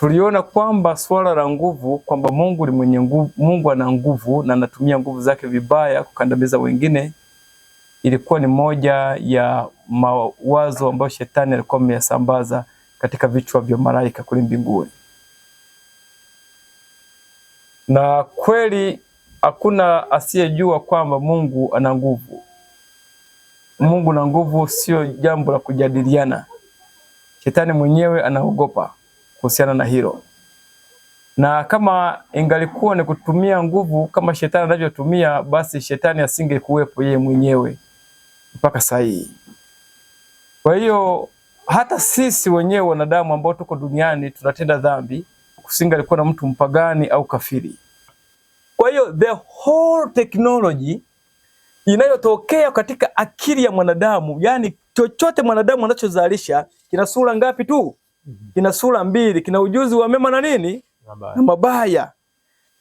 tuliona kwamba swala la nguvu, kwamba Mungu ni mwenye nguvu, Mungu ana nguvu na anatumia nguvu zake vibaya kukandamiza wengine, ilikuwa ni moja ya mawazo ambayo shetani alikuwa ameyasambaza katika vichwa vya malaika kule mbinguni. Na kweli hakuna asiyejua kwamba Mungu ana nguvu. Mungu na nguvu sio jambo la kujadiliana. Shetani mwenyewe anaogopa kuhusiana na hilo. Na kama ingalikuwa ni kutumia nguvu kama shetani anavyotumia, basi shetani asingekuwepo yeye mwenyewe mpaka saa hii. Kwa hiyo hata sisi wenyewe wanadamu ambao tuko duniani tunatenda dhambi, kusingalikuwa na mtu mpagani au kafiri. Kwa hiyo the whole technology inayotokea katika akili ya mwanadamu, yani chochote mwanadamu anachozalisha kina sura ngapi tu? Kina sura mbili, kina ujuzi wa mema na nini? Na mabaya.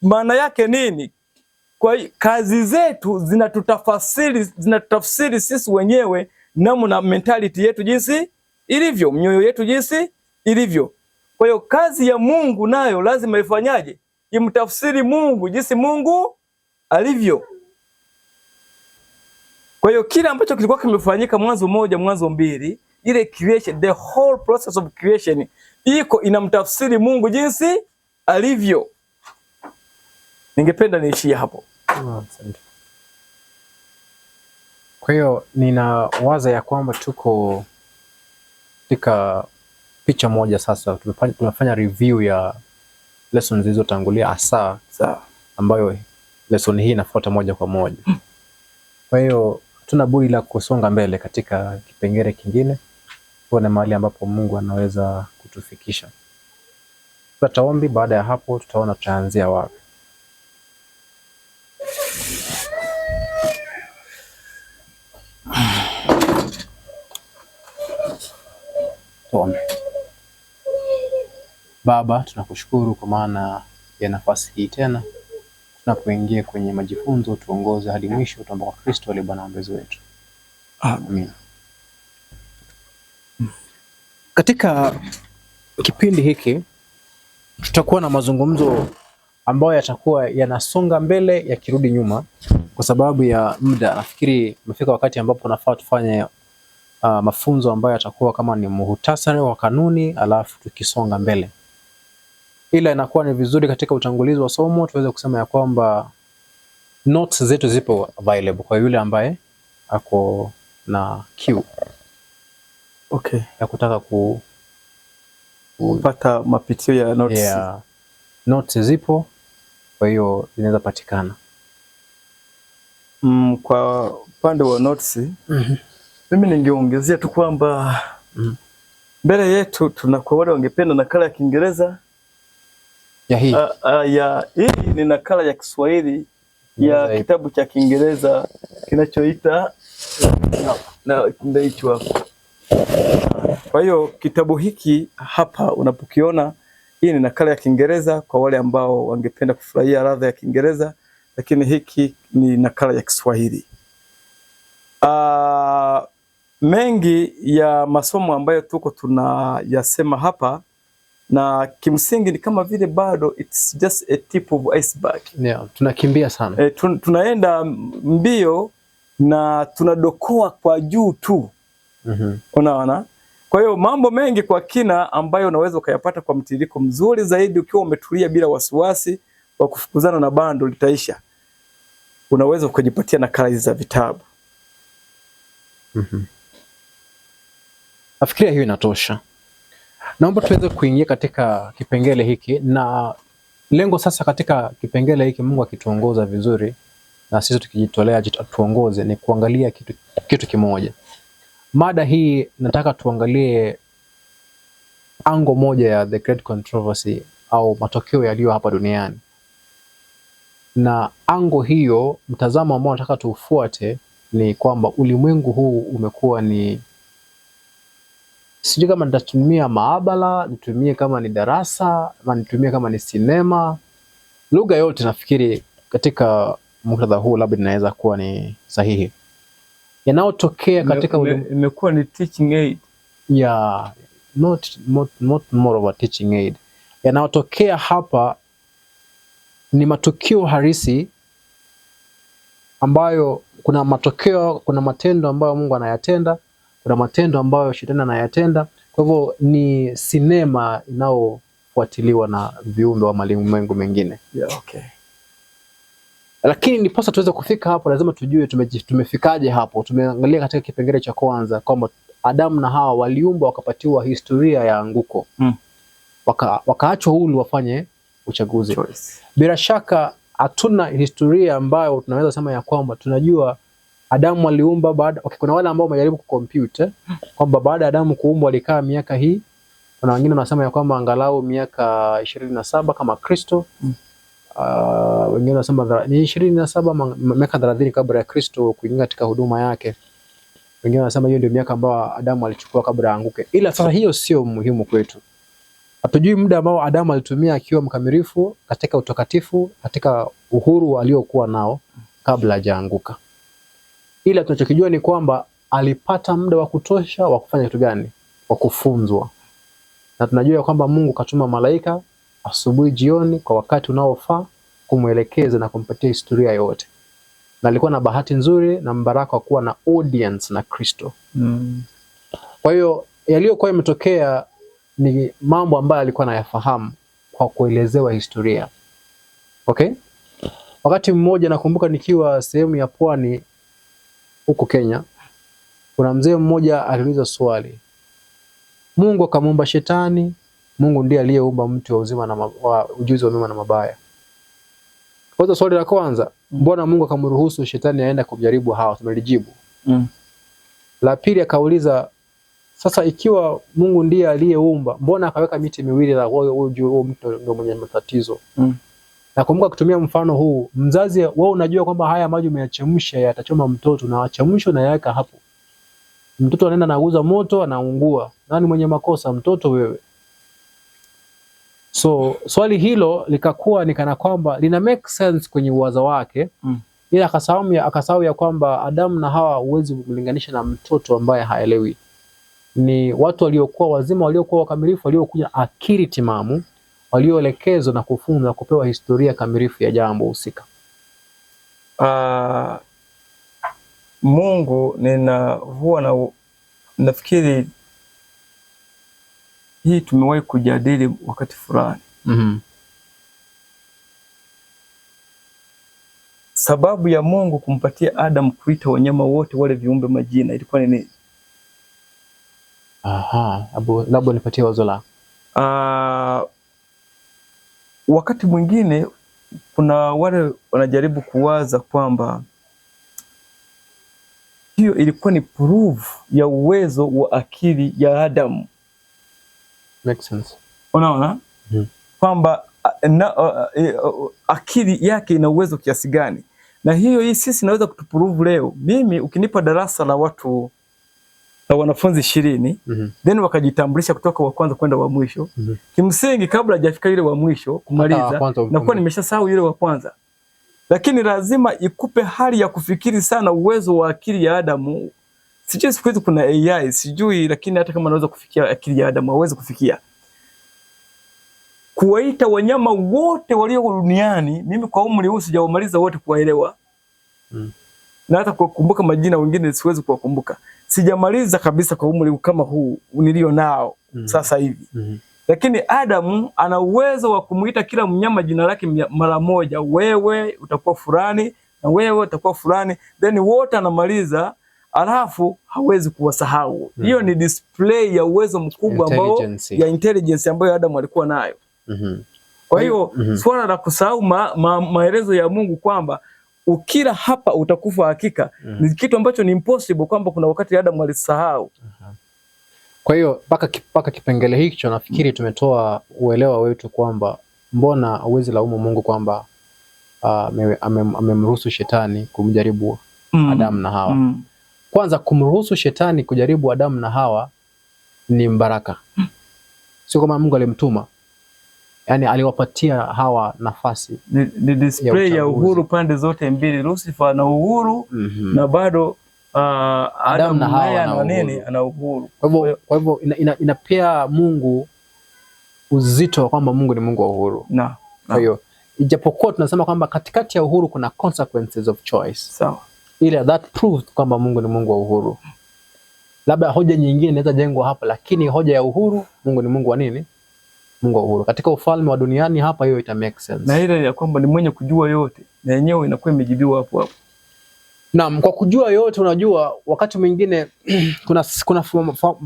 Maana yake nini? Kwa hiyo kazi zetu zinatutafsiri sisi wenyewe na mentality yetu jinsi ilivyo, mioyo yetu jinsi ilivyo. Kwa hiyo kazi ya Mungu nayo lazima ifanyaje? Imtafsiri Mungu jinsi Mungu alivyo. Kwa hiyo kile ambacho kilikuwa kimefanyika Mwanzo 1, Mwanzo 2, ile creation, the whole process of creation iko inamtafsiri Mungu jinsi alivyo. Ningependa niishie hapo. Kwa hiyo ninawaza ya kwamba tuko katika picha moja sasa. Tumefanya review ya lessons zilizotangulia hasa ambayo lesson hii inafuata moja kwa moja. Kwa hiyo tuna budi la kusonga mbele katika kipengele kingine, tuone mahali ambapo Mungu anaweza kutufikisha. Tutaomba, baada ya hapo tutaona tutaanzia wapi. Tuombe. Baba, tunakushukuru kwa maana ya nafasi hii tena. Tunapoingia kwenye majifunzo, tuongoze hadi mwisho, tuomba kwa Kristo aliye Bwana mwombezi wetu. Amen. Katika kipindi hiki tutakuwa na mazungumzo ambayo yatakuwa yanasonga mbele yakirudi nyuma kwa sababu ya muda. Nafikiri umefika wakati ambapo nafaa tufanye mafunzo ambayo yatakuwa kama ni muhtasari wa kanuni, alafu tukisonga mbele. Ila inakuwa ni vizuri katika utangulizi wa somo tuweze kusema ya kwamba notes zetu zipo available kwa yule ambaye ako na queue. Okay. Ya kutaka kupata mapitio ya notes. Yeah. Notes zipo, kwa hiyo zinaweza patikana. Kwa upande wa notes, mimi ningeongezea tu kwamba mbele yetu tuna kwa wale wangependa nakala ya Kiingereza. Ya hii. Hii ni nakala ya Kiswahili ya kitabu cha Kiingereza kinachoita na hicho hapo. Kwa hiyo kitabu hiki hapa unapokiona, hii ni nakala ya Kiingereza kwa wale ambao wangependa kufurahia ladha ya Kiingereza, lakini hiki ni nakala ya Kiswahili. Mengi ya masomo ambayo tuko tunayasema hapa, na kimsingi ni kama vile bado it's just a tip of iceberg. Yeah, tunakimbia sana. Tunaenda mbio na tunadokoa kwa juu tu. Unaona? Kwa hiyo mambo mengi kwa kina ambayo unaweza ukayapata kwa mtiririko mzuri zaidi ukiwa umetulia bila wasiwasi wa kufukuzana na bando litaisha. Unaweza ukajipatia nakala hizi za vitabu. Nafikiria hiyo inatosha. Naomba tuweze kuingia katika kipengele hiki, na lengo sasa katika kipengele hiki, Mungu akituongoza vizuri na sisi tukijitolea tuongoze, ni kuangalia kitu kimoja. Mada hii nataka tuangalie ango moja ya the great controversy au matokeo yaliyo hapa duniani. Na ango hiyo, mtazamo ambao nataka tuufuate ni kwamba ulimwengu huu umekuwa ni, sijui kama nitatumia maabara, nitumie kama ni darasa, ama nitumie kama ni sinema. Lugha yote nafikiri katika muktadha huu labda inaweza kuwa ni sahihi. Yanayotokea katika imekuwa ni teaching aid. Yeah, not more of a teaching aid. yanayotokea hapa ni matukio halisi ambayo kuna matokeo, kuna matendo ambayo Mungu anayatenda, kuna matendo ambayo shetani anayatenda. Kwa hivyo ni sinema inayofuatiliwa na viumbe wa malimwengu mengine. Yeah, okay. Lakini ndiposa tuweze kufika hapo, lazima tujue tumefikaje hapo. Tumeangalia katika kipengele cha kwanza kwamba Adamu na Hawa waliumbwa wakapatiwa historia ya anguko. Wakaachwa huru wafanye uchaguzi. Bila shaka hatuna historia ambayo tunaweza sema ya kwamba tunajua Adamu aliumba baada. Kuna wale ambao wamejaribu kucompute kwamba baada ya Adamu kuumbwa alikaa miaka hii. Kuna wengine wanasema ya kwamba angalau miaka 27 kama Kristo. Wengine wanasema ni 27 miaka 30 kabla ya Kristo kuingia katika huduma yake. Wengine wanasema hiyo ndio miaka ambayo Adamu alichukua kabla ya anguke. Ila sasa hiyo sio muhimu kwetu. Hatujui muda ambao Adamu alitumia akiwa mkamilifu katika utakatifu, katika uhuru aliokuwa nao kabla hajaanguka. Ila tunachokijua ni kwamba alipata muda wa kutosha wa kufanya kitu gani? Wa kufunzwa. Na tunajua kwamba Mungu katuma malaika asubuhi, jioni, kwa wakati unaofaa kumwelekeza na kumpatia historia yote. Na alikuwa na bahati nzuri na mbaraka wa kuwa na audience na Kristo. Kwa hiyo yaliyokuwa yametokea ni mambo ambayo alikuwa anayafahamu kwa kuelezewa historia. Okay? Wakati mmoja nakumbuka nikiwa sehemu ya pwani huko Kenya, kuna mzee mmoja aliuliza swali. Mungu akamuumba shetani, Mungu ndiye aliyeumba mtu wa uzima na ujuzi wa mema na mabaya. Kwa swali la kwanza, mbona Mungu akamruhusu shetani aende kujaribu Hawa? Tumelijibu. La pili akauliza, sasa ikiwa Mungu ndiye aliyeumba, mbona akaweka miti miwili na huo mtu ndio mwenye matatizo? Nakumbuka kutumia mfano huu, mzazi wewe unajua kwamba haya maji umeyachemsha yatachoma mtoto, na achemsho na yaweka hapo. Mtoto anaenda anaguza moto, anaungua. Nani mwenye makosa, mtoto wewe? So swali hilo likakuwa ni kana kwamba lina make sense kwenye uwaza wake. Ila akasahau ya kwamba Adamu na Hawa huwezi kulinganisha na mtoto ambaye haelewi. Ni watu waliokuwa wazima, waliokuwa wakamilifu, waliokuja akili timamu, walioelekezwa na kufunzwa na kupewa historia kamilifu ya jambo husika. Mungu huwa nafikiri hii tumewahi kujadili wakati fulani. Sababu ya Mungu kumpatia Adam kuita wanyama wote wale viumbe majina ilikuwa ni nini? Labda nipatie wazo la. Wakati mwingine kuna wale wanajaribu kuwaza kwamba hiyo ilikuwa ni proof ya uwezo wa akili ya Adam. Make sense. Unaona? Kwamba akili yake ina uwezo kiasi gani. Na hii sisi naweza kutuprove leo. Mimi ukinipa darasa la watu na wanafunzi 20, then wakajitambulisha kutoka wa kwanza kwenda wa mwisho. Kimsingi kabla hajafika yule wa mwisho kumaliza, nakuwa nimeshasahau yule wa kwanza. Lakini lazima ikupe hali ya kufikiri sana, uwezo wa akili ya Adamu. Sijui siku hizi kuna AI, sijui, lakini hata kama anaweza kufikia akili ya Adamu, hawezi kufikia. Kuwaita wanyama wote walio duniani, mimi kwa umri huu sijawamaliza wote kuwaelewa. Na hata kukumbuka majina wengine siwezi kuwakumbuka. Sijamaliza kabisa kwa umri kama huu nilio nao sasa hivi. Lakini Adamu ana uwezo wa kumuita kila mnyama jina lake mara moja. Wewe utakuwa fulani na wewe utakuwa fulani, then wote anamaliza, alafu hawezi kuwasahau. Hiyo ni display ya uwezo mkubwa ambao ya intelligence ambayo Adamu alikuwa nayo. Kwa hiyo swala la kusahau maelezo ya Mungu kwamba ukila hapa utakufa hakika, ni kitu ambacho ni impossible, kwamba kuna wakati Adamu alisahau. Kwa hiyo mpaka kipengele hicho nafikiri tumetoa uelewa wetu kwamba mbona hauwezi laumu Mungu kwamba amemruhusu shetani kumjaribu Adamu na Hawa. Kwanza, kumruhusu shetani kujaribu Adamu na Hawa ni mbaraka. Sio kama Mungu alimtuma. Yaani aliwapatia Hawa nafasi. Ni display ya uhuru pande zote mbili. Lucifer na uhuru na bado Adam na Hawa ana uhuru. Kwa hivyo inapea Mungu uzito wa kwamba Mungu ni Mungu wa uhuru. Kwa hiyo ijapokuwa tunasema kwamba katikati ya uhuru kuna consequences of choice. Sawa. Ile that proves kwamba Mungu ni Mungu wa uhuru. Labda hoja nyingine inaweza jengwa hapa, lakini hoja ya uhuru, Mungu ni Mungu wa nini? Mungu wa uhuru. Katika ufalme wa duniani hapa, hiyo ita make sense. Na ile ya kwamba ni mwenye kujua yote, na yenyewe inakuwa imejibiwa hapo hapo. Naam, kwa kujua yote, unajua wakati mwingine kuna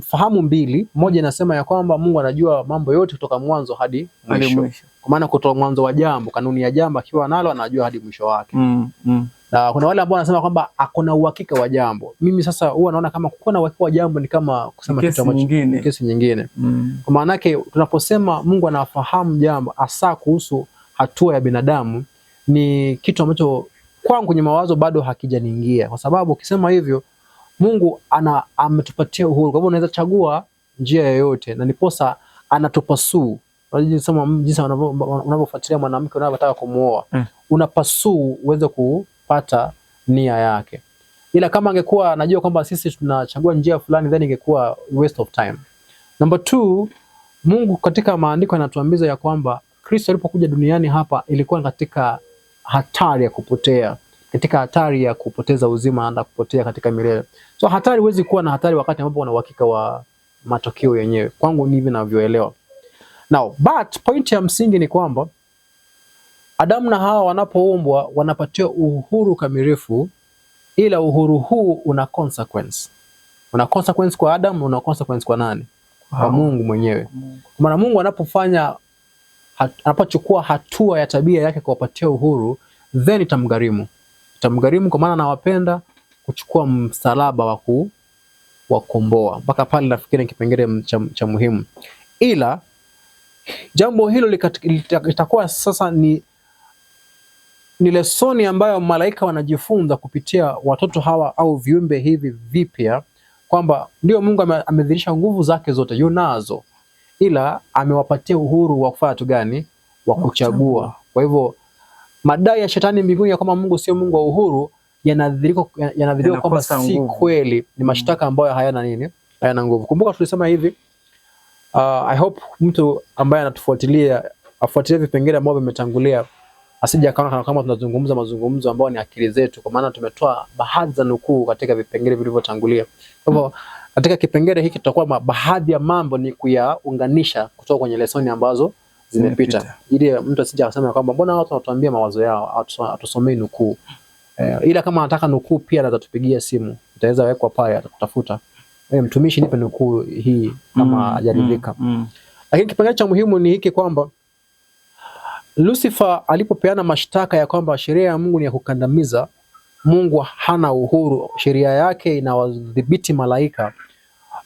fahamu mbili. Moja inasema ya kwamba Mungu anajua mambo yote kutoka mwanzo hadi mwisho. Kwa maana kutoka mwanzo wa jambo, kanuni ya jambo akiwa nalo anajua hadi mwisho wake. Na kuna wale ambao wanasema kwamba hakuna uhakika wa jambo. Mimi sasa huwa naona kama kuwa na uhakika wa jambo ni kama kusema kitu ambacho kesi nyingine. Kwa maana yake tunaposema Mungu anafahamu jambo hasa kuhusu hatua ya binadamu, ni kitu ambacho kwangu kwenye mawazo bado hakijaniingia, kwa sababu ukisema hivyo Mungu ametupatia uhuru. Kwa hivyo unaweza chagua njia yoyote, na niposa anatupasuu. Jinsi unavyofuatilia mwanamke unayotaka kumuoa, unapasuu uweze kupata nia yake. Ila kama angekuwa anajua kwamba sisi tunachagua njia fulani, then ingekuwa waste of time. Number 2, Mungu katika maandiko anatuambia ya kwamba Kristo alipokuja duniani hapa ilikuwa katika hatari ya kupotea, katika hatari ya kupoteza uzima na kupotea katika milele. So hatari, huwezi kuwa na hatari wakati ambapo una uhakika wa matokeo yenyewe. Kwangu ni hivi ninavyoelewa. Now, but point ya msingi ni kwamba Adamu na Hawa wanapoumbwa wanapatiwa uhuru kamilifu, ila uhuru huu una consequence. Una consequence kwa Adamu, una consequence kwa nani? Kwa Mungu mwenyewe. Kwa maana Mungu anapochukua hatua ya tabia yake kuwapatia uhuru, then itamgharimu. Itamgharimu kwa maana anawapenda, kuchukua msalaba wa kukomboa. Mpaka pale nafikiri kipengele cha muhimu. Ila jambo hilo litakuwa sasa ni lesoni ambayo malaika wanajifunza kupitia watoto hawa au viumbe hivi vipya, kwamba ndio Mungu amedhihirisha nguvu zake zote yunazo, ila amewapatia uhuru wa kufanya tu gani? Wa kuchagua. Kwa hivyo madai ya shetani mbinguni ya kwamba Mungu sio Mungu wa uhuru yanadhihirika kwamba si kweli, ni mashtaka ambayo hayana nini? Hayana nguvu. Kumbuka tulisema hivi, I hope mtu ambaye anatufuatilia afuatilie vipengele ambavyo vimetangulia, asije akaona kama tunazungumza mazungumzo ambayo ni akili zetu, kwa maana tumetoa baadhi za nukuu katika vipengele vilivyotangulia. Kwa hivyo katika kipengele hiki tutakuwa baadhi ya mambo ni kuyaunganisha kutoka kwenye lesoni ambazo zimepita, ili mtu asije akasema kwamba mbona watu wanatuambia mawazo yao, atusomei nukuu. Ila kama anataka nukuu pia anaweza tupigia simu, itaweza wekwa pale, atakutafuta. Mtumishi, nipe nukuu hii kama hajaridhika. Lakini kipengele cha muhimu ni hiki kwamba Lucifer alipopeana mashtaka ya kwamba sheria ya Mungu ni ya kukandamiza, Mungu hana uhuru, sheria yake inawadhibiti malaika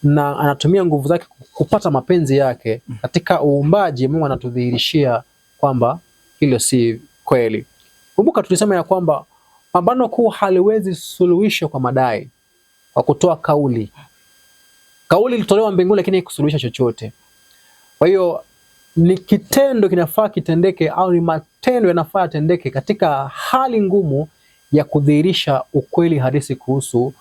na anatumia nguvu zake kupata mapenzi yake katika uumbaji, Mungu anatudhihirishia kwamba hilo si kweli. Kumbuka tulisema ya kwamba pambano kuu haliwezi suluhisho kwa madai, kwa kutoa kauli. Kauli ilitolewa mbinguni lakini kusuluhisha chochote. Kwa hiyo ni kitendo kinafaa kitendeke, au ni matendo yanafaa yatendeke katika hali ngumu ya kudhihirisha ukweli halisi kuhusu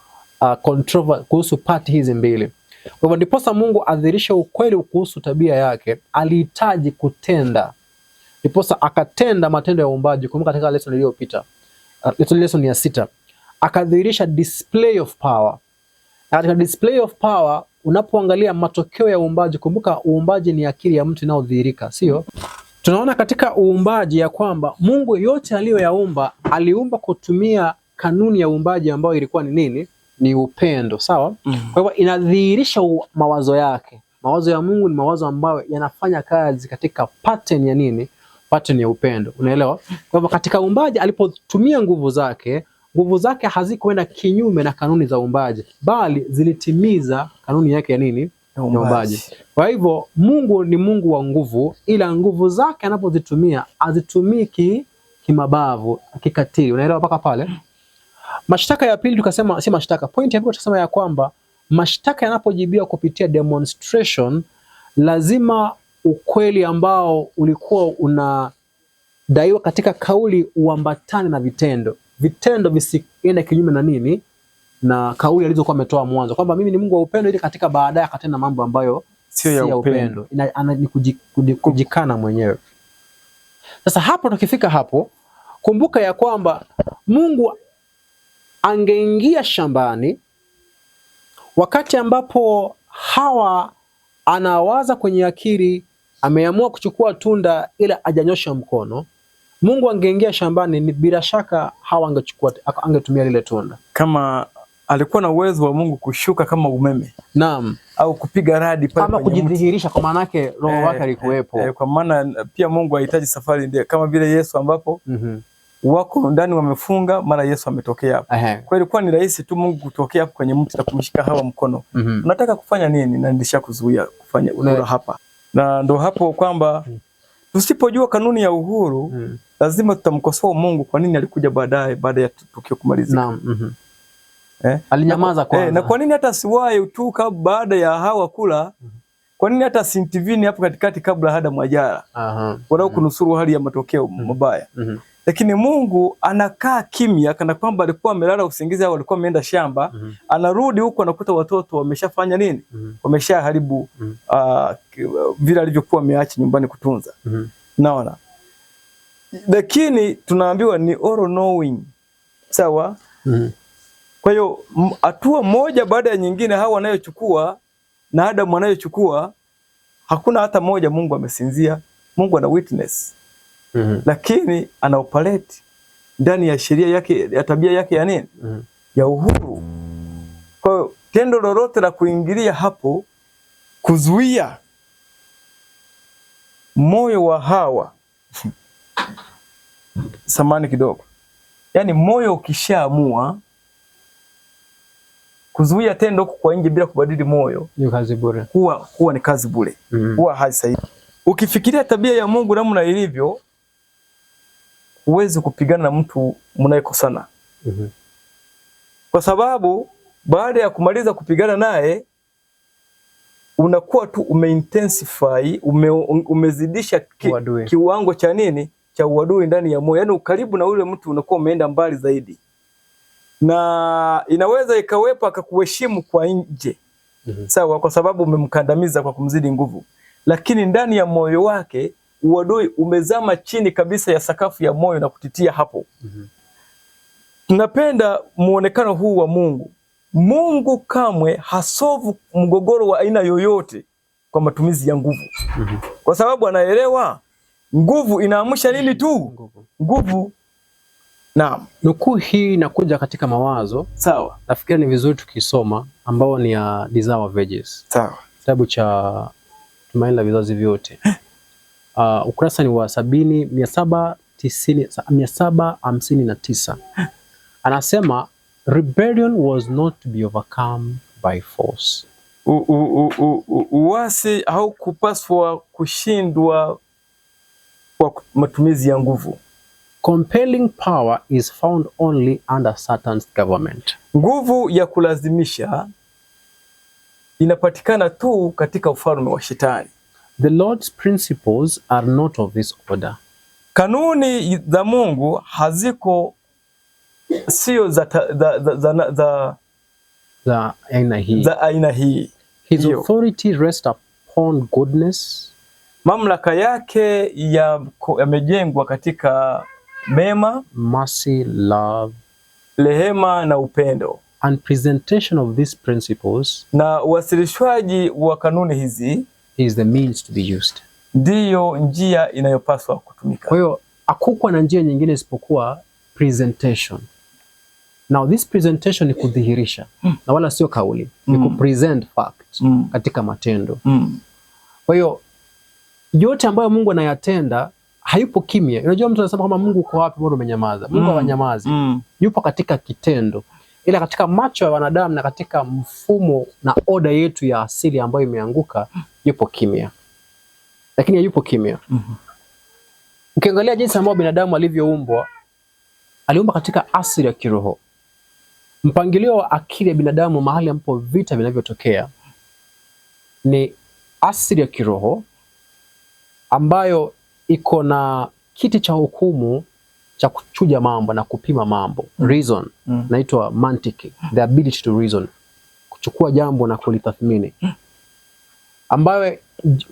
kuhusu pati hizi mbili. Kwa hivyo ndiposa Mungu adhihirishe ukweli kuhusu tabia yake, alihitaji kutenda. Ndiposa akatenda matendo ya uumbaji. Kumbuka katika lesson iliyopita, lesson ya 6, akadhihirisha display of power. Na katika display of power unapoangalia matokeo ya uumbaji, kumbuka uumbaji ni akili ya mtu inayodhihirika, sio? Tunaona katika uumbaji ya kwamba Mungu yote aliyoyaumba aliumba kutumia kanuni ya uumbaji ambayo ilikuwa ni nini? Ni upendo, sawa? Kwa hivyo inadhihirisha mawazo yake. Mawazo ya Mungu ni mawazo ambayo yanafanya kazi katika pattern ya nini? Pattern ya upendo. Unaelewa? Kwa hivyo katika uumbaji alipotumia nguvu zake hazikuenda kinyume na kanuni za uumbaji, bali zilitimiza kanuni yake ya nini? Ya uumbaji. Kwa hivyo Mungu ni Mungu wa nguvu, ila nguvu zake anapozitumia azitumii kimabavu, kikatili. Unaelewa mpaka pale? Mashtaka ya pili tukasema, si mashtaka, point ya pili tukasema ya kwamba mashtaka yanapojibiwa kupitia demonstration, lazima ukweli ambao ulikuwa unadaiwa katika kauli uambatane na vitendo. Vitendo visiende kinyume na nini? Na kauli alizokuwa ametoa mwanzo, kwamba mimi ni Mungu wa upendo, ili katika baadaye akatenda mambo ambayo sio ya upendo. Ni kujikana mwenyewe. Sasa hapo tukifika hapo, kumbuka ya kwamba Mungu angeingia shambani wakati ambapo Hawa anawaza kwenye akili, ameamua kuchukua tunda ila hajanyosha mkono. Mungu angeingia shambani, ni bila shaka Hawa angetumia lile tunda. Kama alikuwa na uwezo wa Mungu kushuka kama umeme. Naam. Au kupiga radi pale kama kujidhihirisha, kwa maana yake roho wake alikuwepo. Kwa maana pia Mungu hahitaji safari ndefu kama vile Yesu ambapo wako ndani wamefunga, mara Yesu ametokea hapo. Kwa ilikuwa ni rahisi tu Mungu kutokea kwenye mti na kumshika Hawa mkono. Unataka kufanya nini? Na nilisha kuzuia kufanya uhuru hapa. Na ndo hapo kwamba tusipojua kanuni ya uhuru lazima tutamkosoa Mungu kwa nini alikuja baada ya tukio kumalizika. Naam. Alinyamaza kwanza. Na kwa nini hata siwahi utuka baada ya Hawa kula? Kwa nini hata sintivini hapo katikati kabla hada mwajara? Wala kunusuru hali ya matokeo mabaya. Lakini Mungu anakaa kimya kana kwamba alikuwa amelala usingizi au alikuwa ameenda shamba. Anarudi huko anakuta watoto wameshafanya nini? Wameshaharibu vile alivyokuwa ameacha nyumbani kutunza. Naona. Lakini tunaambiwa ni all knowing. Sawa? Kwa hiyo hatua moja baada ya nyingine Hawa wanayochukua na Adamu anayochukua, hakuna hata moja Mungu amesinzia. Mungu ana witness. Lakini ana operate ndani ya sheria yake, ya tabia yake ya nini? Ya uhuru. Kwa hiyo tendo lolote la kuingilia hapo kuzuia moyo wa Hawa samani kidogo. Yaani moyo ukishaamua kuzuia tendo kwa nje bila kubadili moyo ni kazi bure. Huwa ni kazi bure. Huwa haisaidii. Ukifikiria tabia ya Mungu namna ilivyo, huwezi kupigana na mtu mnayekosana. Kwa sababu baada ya kumaliza kupigana naye unakuwa tu umeintensify, umezidisha kiwango cha nini? Cha uadui ndani ya moyo. Yaani ukaribu na ule mtu unakuwa umeenda mbali zaidi. Na inaweza ikawepo akakuheshimu kwa nje. Sawa, kwa sababu umemkandamiza kwa kumzidi nguvu. Lakini ndani ya moyo wake uadui umezama chini kabisa ya sakafu ya moyo na kutitia hapo. Tunapenda muonekano huu wa Mungu. Mungu kamwe hasovu mgogoro wa aina yoyote kwa matumizi ya nguvu. Kwa sababu anaelewa nguvu inaamsha nini tu? Nguvu. Naam. Nukuu hii inakuja katika mawazo. Sawa. Nafikiri ni vizuri tukisoma, ambao ni ya Desire of Ages. Sawa. Kitabu cha Tumaini la Vizazi Vyote. Ukurasa ni wa 759. Anasema rebellion was not to be overcome by force. Uasi haukupaswa kushindwa kwa matumizi ya nguvu. Compelling power is found only under Satan's government. Nguvu ya kulazimisha inapatikana tu katika ufalme wa Shetani. The Lord's principles are not of this order. Kanuni za Mungu haziko, sio za aina hii. His authority rests upon goodness. Mamlaka yake yamejengwa katika mema, mercy, love, rehema na upendo. And presentation of these principles, na uwasilishwaji wa kanuni hizi, is the means to be used. Ndiyo njia inayopaswa kutumika. Kwa hiyo hakukuwa na njia nyingine isipokuwa presentation. Now this presentation ni kudhihirisha, na wala sio kauli, ni kupresent fact katika matendo. Kwa hiyo yote ambayo Mungu anayatenda hayupo kimya. Unajua mtu anasema kama Mungu uko wapi, mbona umenyamaza? Mungu hawanyamazi. Yupo katika kitendo. Ila katika macho ya wanadamu na katika mfumo na oda yetu ya asili ambayo imeanguka, yupo kimya. Lakini yupo kimya. Ukiangalia jinsi ambavyo binadamu alivyoumbwa, aliumbwa katika asili ya kiroho. Mpangilio wa akili ya binadamu mahali ambapo vita vinavyotokea ni asili ya kiroho ambayo iko na kiti cha hukumu cha kuchuja mambo na kupima mambo. Reason, naitwa mantiki, the ability to reason, kuchukua jambo na kulitathmini. ambayo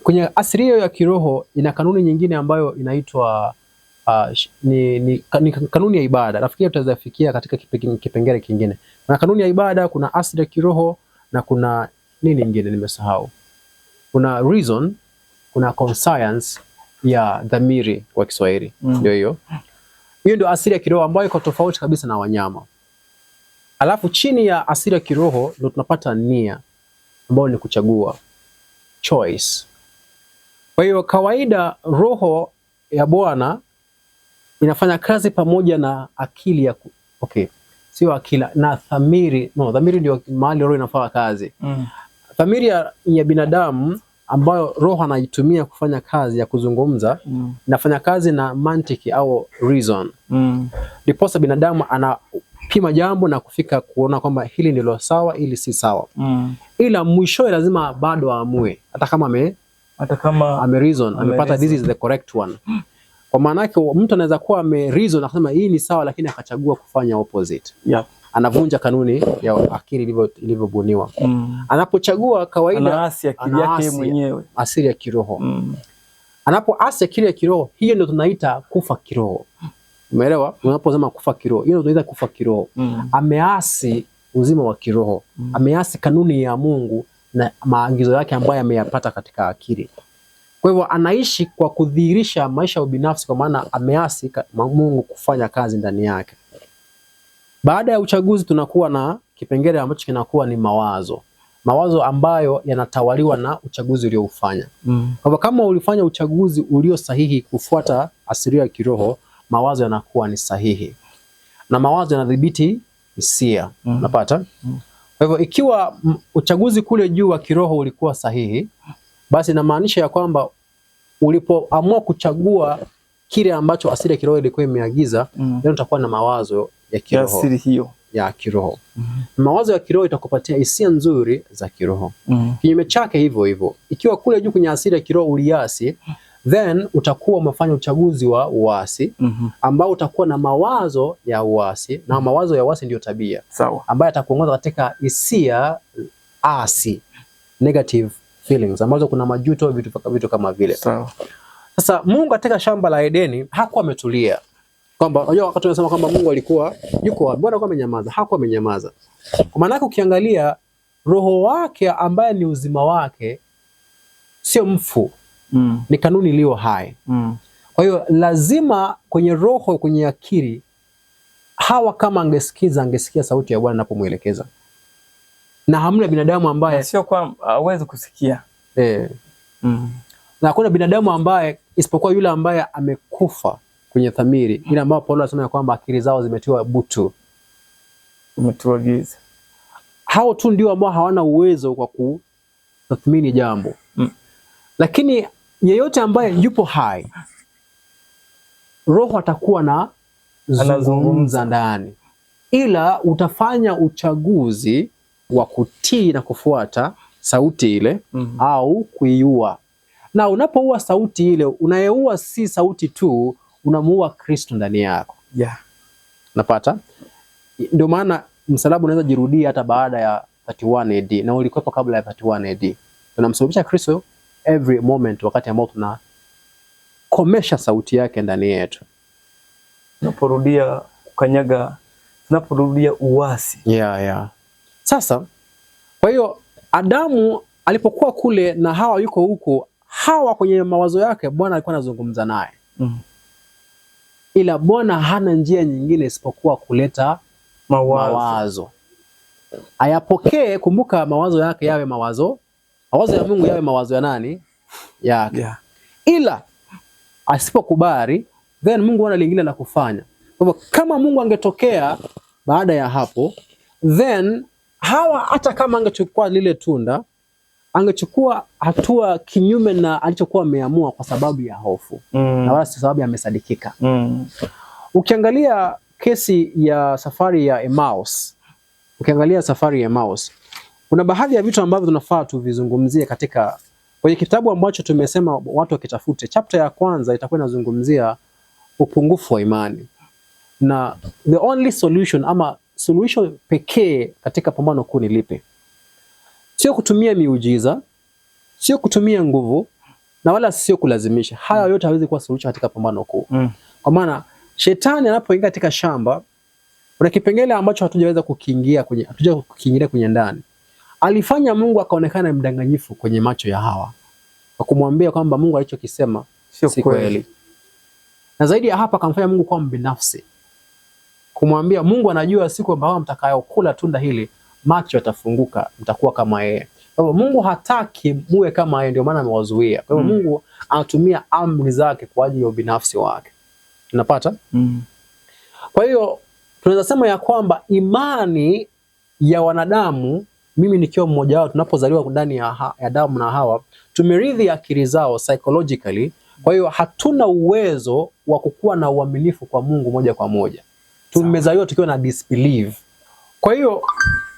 kwenye asili hiyo ya kiroho ina kanuni nyingine ambayo inaitwa ni kanuni ya ibada. Nafikiri tutazafikia katika kipengele kingine. Kuna kanuni ya ibada, kuna asili ya kiroho na kuna nini nyingine nimesahau. Kuna reason, kuna conscience ya dhamiri kwa Kiswahili. Ndio hiyo. Hiyo ndio asili ya kiroho ambayo iko tofauti kabisa na wanyama. Alafu chini ya asili ya kiroho ndio tunapata nia ambayo ni kuchagua, choice. Kwa hiyo kawaida roho ya Bwana inafanya kazi pamoja na akili ya sio akili na dhamiri. No, dhamiri ndio mahali roho inafanya kazi. Dhamiri ya binadamu ambayo roho anaitumia kufanya kazi ya kuzungumza, inafanya kazi na mantiki au reason. Ndiposa binadamu anapima jambo na kufika kuona kwamba hili ndilo sawa, ili si sawa. Ila mwishowe lazima bado aamue, hata kama ame reason, amepata this is the correct one. Kwa maana yake mtu anaweza kuwa ame reason akasema hii ni sawa, lakini akachagua kufanya opposite. Anavunja kanuni ya akili ilivyobuniwa. Anapochagua kawaida anaasi akili yake mwenyewe, asili ya kiroho. Anapoasi akili ya kiroho, hiyo ndio tunaita kufa kiroho. Umeelewa? Unaposema kufa kiroho, hiyo ndio tunaita kufa kiroho. Ameasi uzima wa kiroho. Ameasi kanuni ya Mungu na maagizo yake ambayo ameyapata katika akili. Kwa hivyo anaishi kwa kudhihirisha maisha ya ubinafsi, kwa maana ameasi Mungu kufanya kazi ndani yake. Baada ya uchaguzi tunakuwa na kipengele ambacho kinakuwa ni mawazo. Mawazo ambayo yanatawaliwa na uchaguzi ulioufanya. Kwa hivyo kama ulifanya uchaguzi ulio sahihi kufuata asili ya kiroho, mawazo yanakuwa ni sahihi. Na mawazo yanadhibiti hisia. Unapata? Kwa hivyo ikiwa uchaguzi kule juu wa kiroho ulikuwa sahihi, basi inamaanisha ya kwamba ulipoamua kuchagua kile ambacho asili ya kiroho ilikuwa imeagiza, leo utakuwa na mawazo ya kiroho. Asili hiyo ya kiroho. Mawazo ya kiroho itakupatia hisia nzuri za kiroho. Kinyume chake hivyo hivyo. Ikiwa kule juu kwenye asili ya kiroho uliasi, then utakuwa umefanya uchaguzi wa uasi, ambao utakuwa na mawazo ya uasi, na mawazo ya uasi ndio tabia. Sawa. Ambayo atakuongoza katika hisia asi, negative feelings, ambazo kuna majuto, vitu kama vile. Sawa. Sasa Mungu katika shamba la Edeni hakuwa ametulia. Kwamba unajua wakati tunasema kwamba Mungu alikuwa yuko wapi, Bwana alikuwa amenyamaza, hakuwa amenyamaza. Kwa maana yake ukiangalia roho wake ambaye ni uzima wake sio mfu. Ni kanuni iliyo hai. Kwa hiyo lazima kwenye roho, kwenye akili, Hawa kama angesikia sauti ya Bwana anapomuelekeza. Na hamna binadamu ambaye sio kwa hawezi kusikia. Na hakuna binadamu ambaye isipokuwa yule ambaye amekufa kwenye dhamiri, ile ambayo Paulo anasema kwamba akili zao zimetiwa butu, umetiwa giza. Hao tu ndio ambao hawana uwezo kwa kutathmini jambo. Lakini yeyote ambaye yupo hai, roho atakuwa na zungumza ndani, ila utafanya uchaguzi wa kutii na kufuata sauti ile au kuiua. Na unapoua sauti ile, unayeua si sauti tu, unamuua Kristo ndani yako. Napata? Ndio maana msalaba unaweza jirudia hata baada ya 31 AD, na ulikuwa kabla ya 31 AD. Tunamsulubisha Kristo every moment, wakati ambao tunakomesha sauti yake ndani yetu. Tunaporudia kukanyaga, tunaporudia uasi. Sasa, kwa hiyo Adamu alipokuwa kule na Hawa yuko huko, Hawa kwenye mawazo yake Bwana alikuwa anazungumza naye. Ila Bwana hana njia nyingine isipokuwa kuleta mawazo. Ayapokee, kumbuka mawazo yake yawe mawazo ya Mungu yawe mawazo ya nani? Yake. Ila asipokubali, then Mungu ana lingine la kufanya. Kwa hivyo kama Mungu angetokea baada ya hapo, then Hawa hata kama angechukua lile tunda, angechukua hatua kinyume na alichokuwa ameamua kwa sababu ya hofu. Na wala si sababu amesadikika. Ukiangalia kesi ya safari ya Emmaus, kuna baadhi ya vitu ambavyo tunafaa tuvizungumzie katika kwenye kitabu ambacho tumesema watu wakitafute. Chapter ya kwanza itakuwa inazungumzia upungufu wa imani. Na the only solution ama solution pekee katika pambano kuu ni lipi? Sio kutumia miujiza, sio kutumia nguvu na wala sio kulazimisha. Haya yote hawezi kuwa suluhisho katika pambano kuu. Kwa maana shetani anapoingia katika shamba, kuna kipengele ambacho hatujaweza kukiingilia kwenye ndani. Alifanya Mungu akaonekana mdanganyifu kwenye macho ya Hawa, kwa kumwambia kwamba Mungu alichokisema si kweli. Na zaidi ya hapa akamfanya Mungu kuwa mbinafsi, kumwambia Mungu anajua siku ambayo mtakayokula tunda hili macho yatafunguka, mtakuwa kama yeye. Kwa hivyo Mungu hataki muwe kama yeye, ndio maana amewazuia. Kwa hivyo Mungu anatumia amri zake kwa ajili ya ubinafsi wake. Unapata? Kwa hiyo tunaweza sema ya kwamba imani ya wanadamu, mimi nikiwa mmoja wao, tunapozaliwa ndani ya Adamu na Hawa, tumerithi akili zao psychologically. Kwa hiyo hatuna uwezo wa kukuwa na uaminifu kwa Mungu moja kwa moja. Tumezaliwa tukiwa na disbelief. Kwa hiyo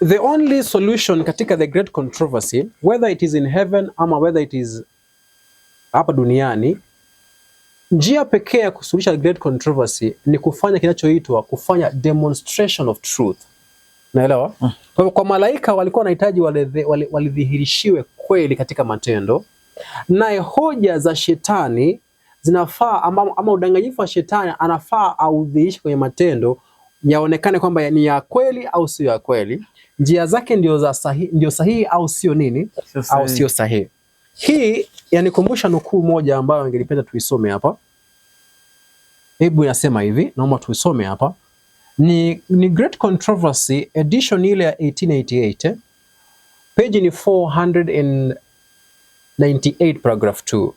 the only solution katika the great controversy, whether it is in heaven ama whether it is hapa duniani, njia pekee ya kusuluhisha great controversy ni kufanya kinachoitwa kufanya demonstration of truth. Naelewa? Kwa hivyo kwa malaika walikuwa wanahitaji walidhihirishiwe kweli katika matendo, na hoja za shetani zinafaa ama udanganyifu wa shetani anafaa audhihirishe kwenye matendo, yaonekane kwamba ni ya kweli au sio ya kweli, njia zake ndio sahihi au sio nini, au sio sahihi. Hii yanikumbusha nukuu moja ambayo ningelipenda tuisome hapa. Hebu inasema hivi, naomba tuisome hapa. Ni Great Controversy edition ile ya 1888, page ni 498 paragraph 2.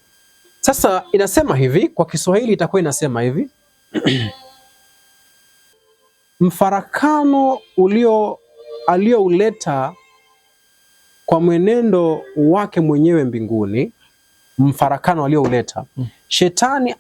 Sasa inasema hivi, kwa Kiswahili itakuwa inasema hivi mfarakano aliouleta kwa mwenendo wake mwenyewe mbinguni, mfarakano aliouleta, shetani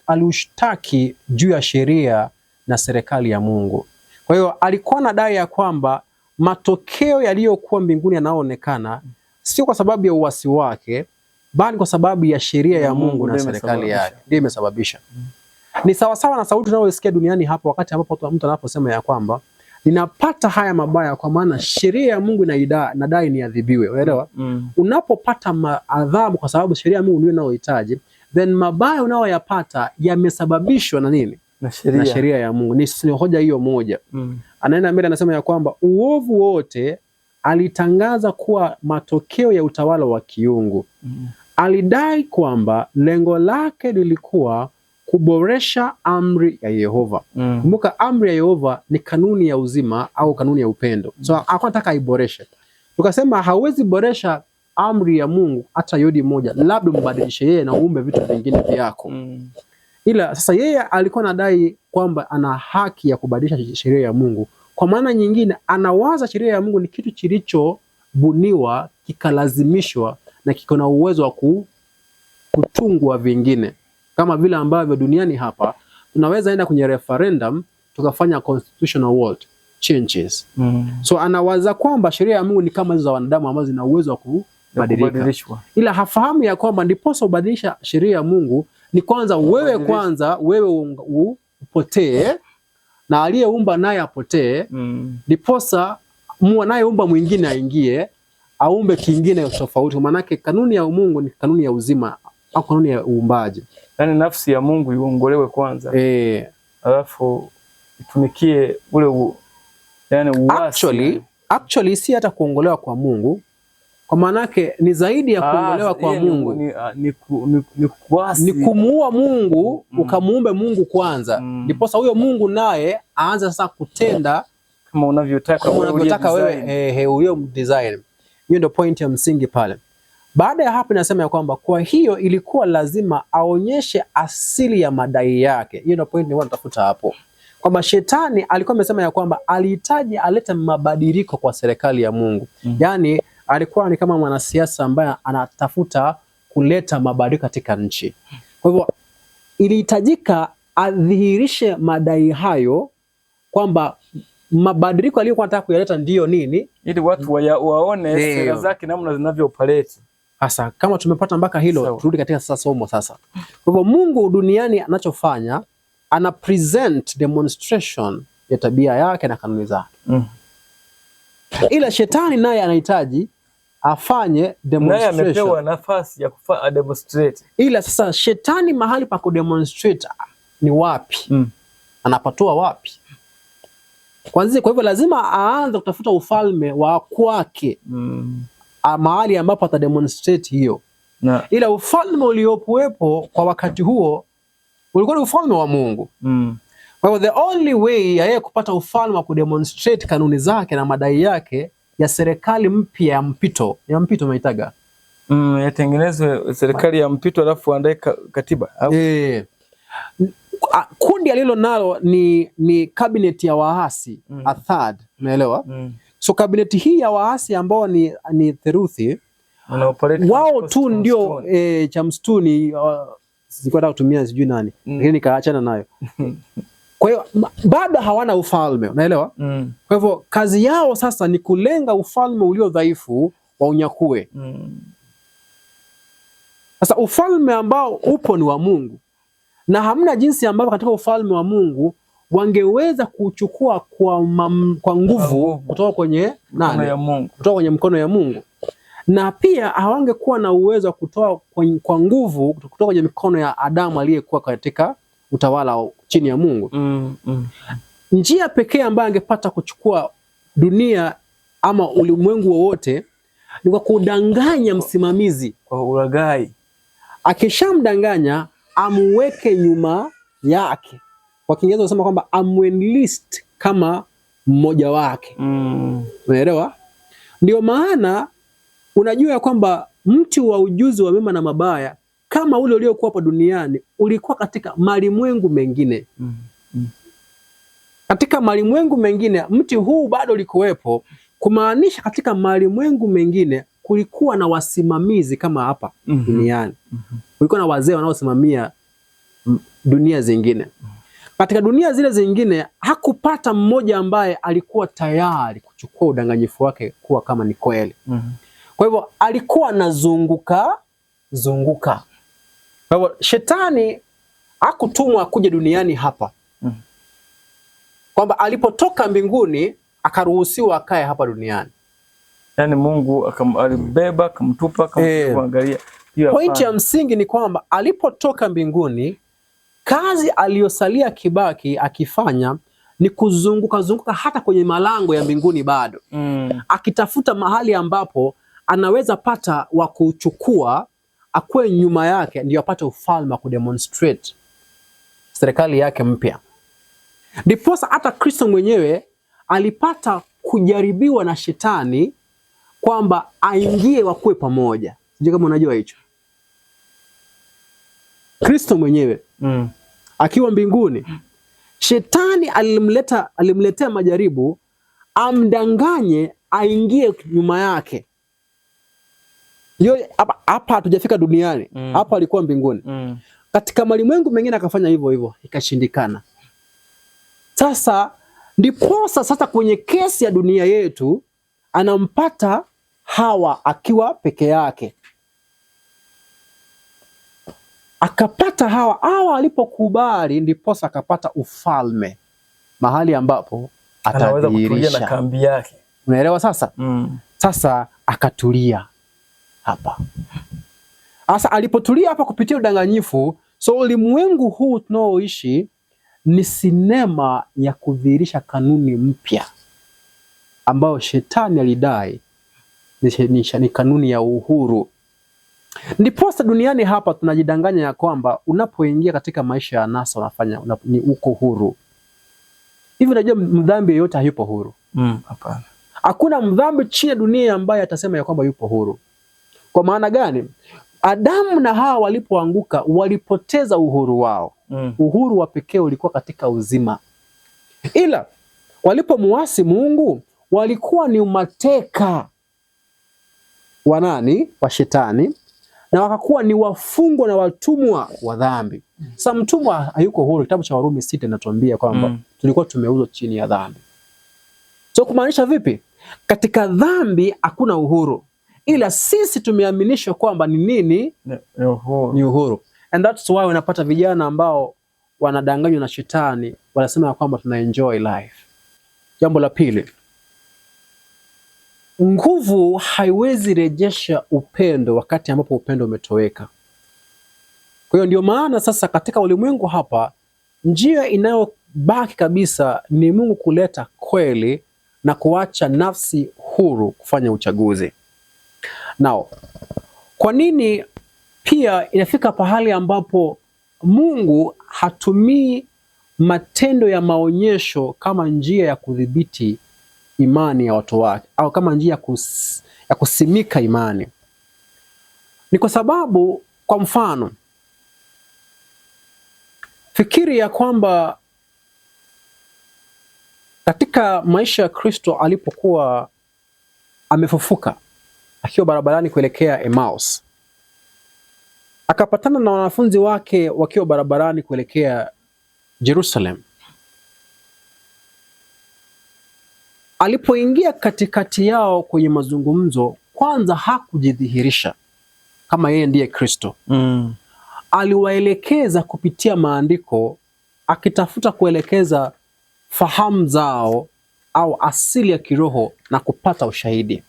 aliushtaki juu ya sheria na serikali ya Mungu. Kwa hiyo alikuwa anadai ya kwamba matokeo yaliyokuwa mbinguni yanayoonekana sio kwa sababu ya uasi wake, bali kwa sababu ya sheria ya Mungu na serikali yake ndio imesababisha. Ni sawa sawa na sauti tunayosikia duniani hapo wakati ambapo mtu anaposema ya kwamba ninapata haya mabaya kwa maana sheria ya Mungu inadai niadhibiwe. Unaelewa? Unapopata adhabu kwa sababu sheria ya Mungu ndio inayohitaji, then mabaya unayoyapata yamesababishwa na nini? Na sheria ya Mungu. Ni hoja hiyo moja. Anaenda mbele anasema ya kwamba uovu wote alitangaza kuwa matokeo ya utawala wa kiungu. Alidai kwamba lengo lake lilikuwa kuboresha amri ya Yehova. Kumbuka amri ya Yehova ni kanuni ya uzima au kanuni ya upendo. So anataka aiboreshe. Tukasema hawezi boresha amri ya Mungu hata yodi moja, labda mbadilishe yeye na uumbe vitu vingine vyako. Ila sasa yeye alikuwa anadai kwamba ana haki ya kubadilisha sheria ya Mungu. Kwa maana nyingine anawaza sheria ya Mungu ni kitu kilichobuniwa, kikalazimishwa na kiko na uwezo wa kutungwa vingine. Kama vile ambavyo duniani hapa tunaweza enda kwenye referendum tukafanya constitutional changes. So anawaza kwamba sheria ya Mungu ni kama hizo za wanadamu ambazo zina uwezo wa kubadilishwa. Ila hafahamu ya kwamba ndiposa ubadilisha sheria ya Mungu ni kwanza wewe upotee na aliyeumba naye apotee, ndiposa anayeumba mwingine aingie aumbe kingine tofauti. Maana yake kanuni ya Mungu ni kanuni ya uzima au kanuni ya uumbaji. Yaani nafsi ya Mungu iongolewe kwanza. Alafu itumikie ule yani uasi. Actually si hata kuongolewa kwa Mungu. Kwa maana yake ni zaidi ya kuongolewa kwa Mungu. Ni kumuua Mungu, ukamuumbe Mungu kwanza. Ndiposa huyo Mungu naye aanze sasa kutenda kama unavyotaka wewe, huyo design. Hiyo ndio point ya msingi pale. Baada ya hapo inasema ya kwamba kwa hiyo ilikuwa lazima aonyeshe asili ya madai yake. Hiyo ndio point natafuta hapo. Kwamba shetani alikuwa amesema ya kwamba alihitaji alete mabadiliko kwa serikali ya Mungu. Yaani alikuwa ni kama mwanasiasa ambaye anatafuta kuleta mabadiliko katika nchi. Kwa hivyo ilihitajika adhihirishe madai hayo kwamba mabadiliko aliyokuwa anataka kuyaleta ndiyo nini, ili watu waone sera zake namna zinavyo-operate. Sasa kama tumepata mpaka hilo, turudi katika sasa somo sasa. Kwa hivyo Mungu duniani anachofanya, ana present demonstration ya tabia yake na kanuni zake. Ila shetani naye anahitaji afanye demonstration. Naye amepewa nafasi ya kufanya demonstrate. Ila sasa shetani mahali pa kudemonstrate ni wapi? Anapatoa wapi? Kwanza, kwa hivyo lazima aanze kutafuta ufalme wa kwake. Mahali ambapo atademonstrate hiyo. Ila ufalme uliokuwepo kwa wakati huo ulikuwa ni ufalme wa Mungu. Kwa hivyo the only way ya yeye kupata ufalme wa kudemonstrate kanuni zake na madai yake ya serikali mpya ya mpito maitaga. Yatengenezwe serikali ya mpito alafu andae katiba. Kundi alilo nalo ni cabinet ya waasi, a third, unaelewa? So cabinet hii ya waasi ambao ni theruthi, wao tu ndio cha mstuni, sikuwa kutumia sijui nani, lakini nikaachana nayo. Kwa hiyo bado hawana ufalme, unaelewa? Kwa hivyo kazi yao sasa ni kulenga ufalme ulio dhaifu wa unyakue. Sasa ufalme ambao upo ni wa Mungu, na hamna jinsi ambavyo katika ufalme wa Mungu wangeweza kuchukua kwa nguvu kutoka kwenye nani? Kutoka kwenye mkono ya Mungu. Na pia hawangekuwa na uwezo wa kutoa kwa nguvu kutoka kwenye mikono ya Adamu aliyekuwa katika utawala chini ya Mungu. Njia pekee ambayo angepata kuchukua dunia ama ulimwengu wowote ni kwa kudanganya msimamizi, kwa ulaghai. Akishamdanganya amweke nyuma yake. Kwa Kiingereza wanasema kwamba amuenlist kama mmoja wake. Unaelewa? Ndio maana unajua ya kwamba mti wa ujuzi wa mema na mabaya kama ule uliokuwa hapa duniani ulikuwa katika malimwengu mengine. Katika malimwengu mengine mti huu bado ulikuwepo, kumaanisha katika malimwengu mengine kulikuwa na wasimamizi kama hapa duniani. Kulikuwa na wazee wanaosimamia dunia zingine. Katika dunia zile zingine hakupata mmoja ambaye alikuwa tayari kuchukua udanganyifu wake kuwa kama ni kweli. Kwa hivyo alikuwa anazunguka. Kwa hivyo shetani hakutumwa kuja duniani hapa. Kwamba alipotoka mbinguni akaruhusiwa akae hapa duniani. Yaani Mungu alibeba akamtupa kuangalia. Pointi ya msingi ni kwamba alipotoka mbinguni, kazi aliyosalia kibaki akifanya ni kuzunguka hata kwenye malango ya mbinguni bado. Akitafuta mahali ambapo anaweza pata wa kuchukua akwe nyuma yake, ndio apate ufalme wa kudemonstrate serikali yake mpya. Ndiposa hata Kristo mwenyewe alipata kujaribiwa na shetani kwamba aingie wakue pamoja. Sijui kama unajua hicho. Kristo mwenyewe akiwa mbinguni, shetani alimletea majaribu amdanganye aingie nyuma yake. Hapa hatujafika duniani. Hapa alikuwa mbinguni. Katika malimwengu mengine akafanya hivyo, ikashindikana. Sasa ndiposa sasa kwenye kesi ya dunia yetu anampata Hawa akiwa peke yake. Akapata Hawa alipokubali, ndiposa akapata ufalme, mahali ambapo anaweza kutulia na kambi yake. Unaelewa sasa? Sasa akatulia hapa. Sasa alipotulia hapa kupitia udanganyifu, so ulimwengu huu tunaoishi ni sinema ya kudhihirisha kanuni mpya ambayo shetani alidai ni kanuni ya uhuru. Ndiposa duniani hapa tunajidanganya ya kwamba unapoingia katika maisha ya anasa unafanya ni uko huru. Hivi unajua mdhambi yeyote hayupo huru? Hapana. Hakuna mdhambi chini ya dunia ambaye atasema ya kwamba yupo huru. Kwa maana gani? Adamu na Hawa walipoanguka walipoteza uhuru wao. Uhuru wa pekee ulikuwa katika uzima. Ila walipomuasi Mungu walikuwa ni mateka wa nani? Wa shetani, na wakakuwa ni wafungwa na watumwa wa dhambi. Sasa mtumwa hayuko huru. Kitabu cha Warumi 6 inatuambia kwamba tulikuwa tumeuzwa chini ya dhambi. So kumaanisha vipi? Katika dhambi hakuna uhuru, ila sisi tumeaminishwa kwamba ni nini? Ni uhuru. And that's why unapata vijana ambao wanadanganywa na shetani, wanasema kwamba tuna enjoy life. Jambo la pili, nguvu haiwezi rejesha upendo wakati ambapo upendo umetoweka. Kwa hiyo ndio maana sasa katika ulimwengu hapa, njia inayobaki kabisa ni Mungu kuleta kweli na kuacha nafsi huru kufanya uchaguzi. Nao, kwa nini pia inafika pahali ambapo Mungu hatumii matendo ya maonyesho kama njia ya kudhibiti imani ya watu wake au kama njia ya kusimika imani? Ni kwa sababu, kwa mfano, fikiri ya kwamba katika maisha ya Kristo alipokuwa amefufuka, akiwa barabarani kuelekea Emmaus, akapatana na wanafunzi wake wakiwa barabarani kuelekea Jerusalem. Alipoingia katikati yao kwenye mazungumzo, kwanza hakujidhihirisha kama yeye ndiye Kristo. Aliwaelekeza kupitia maandiko, akitafuta kuelekeza fahamu zao au asili ya kiroho na kupata ushahidi.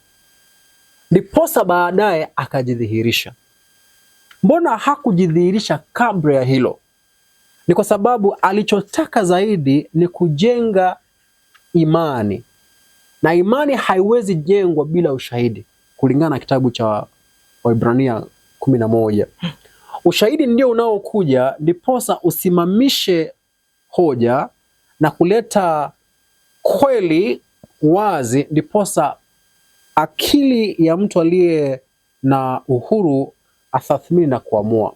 Ndiposa baadaye akajidhihirisha. Mbona hakujidhihirisha kabla ya hilo? Ni kwa sababu alichotaka zaidi ni kujenga imani, na imani haiwezi jengwa bila ushahidi, kulingana na kitabu cha Waebrania 11. Ushahidi ndio unaokuja ndiposa usimamishe hoja na kuleta kweli wazi, ndiposa akili ya mtu aliye na uhuru atathmini na kuamua.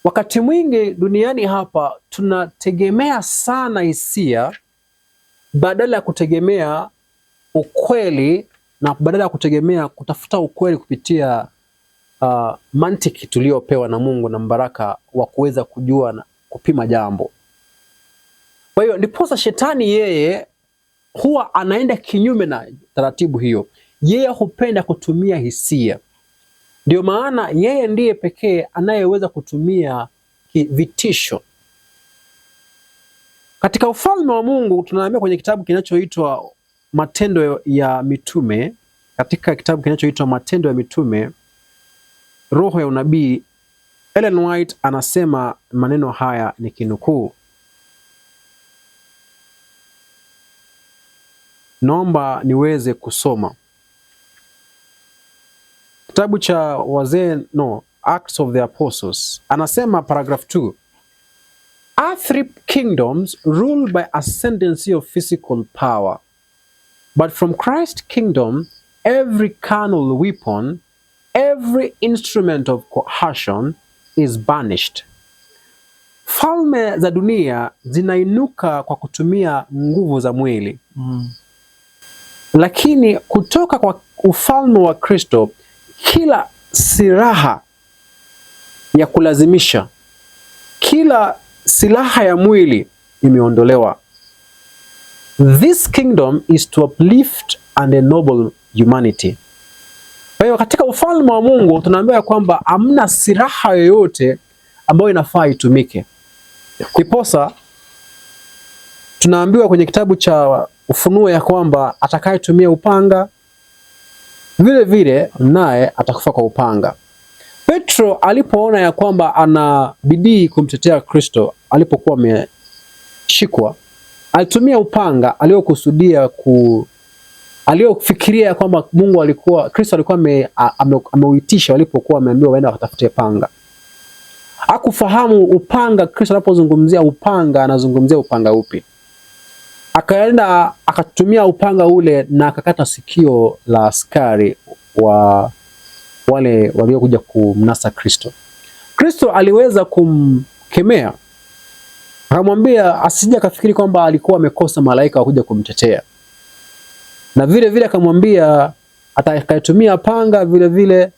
Wakati mwingi duniani hapa tunategemea sana hisia badala ya kutegemea ukweli, na badala ya kutegemea kutafuta ukweli kupitia mantiki tuliopewa na Mungu na mbaraka wa kuweza kujua na kupima jambo. Kwa hiyo ndiposa shetani yeye huwa anaenda kinyume na taratibu hiyo. Yeye hupenda kutumia hisia. Ndio maana yeye ndiye pekee anayeweza kutumia vitisho. Katika ufalme wa Mungu tunaambiwa kwenye kitabu kinachoitwa Matendo ya Mitume, katika kitabu kinachoitwa Matendo ya Mitume, roho ya unabii, Ellen White anasema maneno haya, ni kinukuu. Naomba niweze kusoma. Kitabu cha Acts of the Apostles, anasema paragraph 2. Earthly kingdoms ruled by ascendancy of physical power, but from Christ's kingdom every carnal weapon, every instrument of coercion is banished. Falme za dunia zinainuka kwa kutumia nguvu za mwili. Lakini kutoka kwa ufalme wa Kristo, kila silaha ya kulazimisha, kila silaha ya mwili imeondolewa. This kingdom is to uplift and ennoble humanity. Kwa hiyo katika ufalme wa Mungu tunaambiwa kwamba hamna silaha yoyote ambayo inafaa itumike. Kiposa tunaambiwa kwenye kitabu cha Ufunuo ya kwamba atakayetumia upanga vile vile naye atakufa kwa upanga. Petro alipoona ya kwamba ana bidii kumtetea Kristo alipokuwa ameshikwa, alitumia upanga aliokusudia aliofikiria kwamba Kristo alikuwa ameuitisha walipokuwa wameambiwa waenda wakatafute panga. Hakufahamu upanga, Kristo anapozungumzia upanga anazungumzia upanga upi. Akaenda akatumia upanga ule na akakata sikio la askari wa wale waliokuja kumnasa Kristo. Kristo aliweza kumkemea, akamwambia asije akafikiri kwamba alikuwa amekosa malaika wa kuja kumtetea. Na vile vile akamwambia atakayetumia panga vile vile